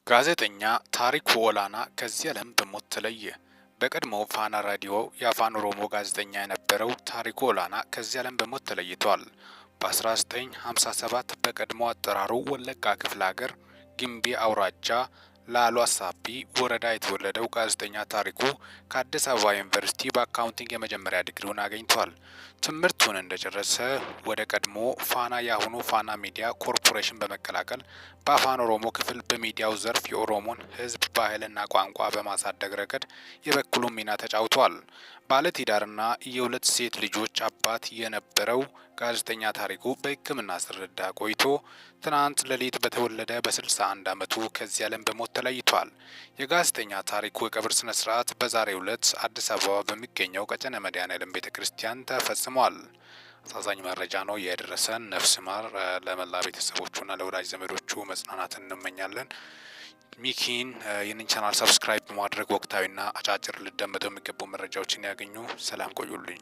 ጋዜጠኛ ታሪኩ ኦላና ከዚህ ዓለም በሞት ተለየ። በቀድሞው ፋና ራዲዮ የአፋን ኦሮሞ ጋዜጠኛ የነበረው ታሪኩ ኦላና ከዚህ ዓለም በሞት ተለይቷል። በ1957 በቀድሞ አጠራሩ ወለጋ ክፍለ ሀገር ግምቢ አውራጃ ላሉ አሳቢ ወረዳ የተወለደው ጋዜጠኛ ታሪኩ ከአዲስ አበባ ዩኒቨርሲቲ በአካውንቲንግ የመጀመሪያ ዲግሪውን አግኝቷል። ትምህርቱን እንደጨረሰ ወደ ቀድሞ ፋና ያሁኑ ፋና ሚዲያ ኮርፖሬሽን በመቀላቀል በአፋን ኦሮሞ ክፍል በሚዲያው ዘርፍ የኦሮሞን ሕዝብ ባህልና ቋንቋ በማሳደግ ረገድ የበኩሉን ሚና ተጫውቷል። ባለትዳርና የሁለት ሴት ልጆች አባት የነበረው ጋዜጠኛ ታሪኩ በሕክምና ሲረዳ ቆይቶ ትናንት ሌሊት በተወለደ በ61 ዓመቱ ከዚህ ዓለም በሞት ተለይቷል። የጋዜጠኛ ታሪኩ የቀብር ስነ ስርዓት በዛሬው ዕለት አዲስ አበባ በሚገኘው ቀጨኔ መድኃኔዓለም ቤተ ክርስቲያን ተፈጽሟል። አሳዛኝ መረጃ ነው የደረሰን። ነፍስ ማር። ለመላ ቤተሰቦቹና ለወዳጅ ዘመዶቹ መጽናናትን እንመኛለን። ሚኪን ይህንን ቻናል ሰብስክራይብ በማድረግ ወቅታዊና አጫጭር ልደመጠው የሚገቡ መረጃዎችን ያገኙ። ሰላም ቆዩልኝ።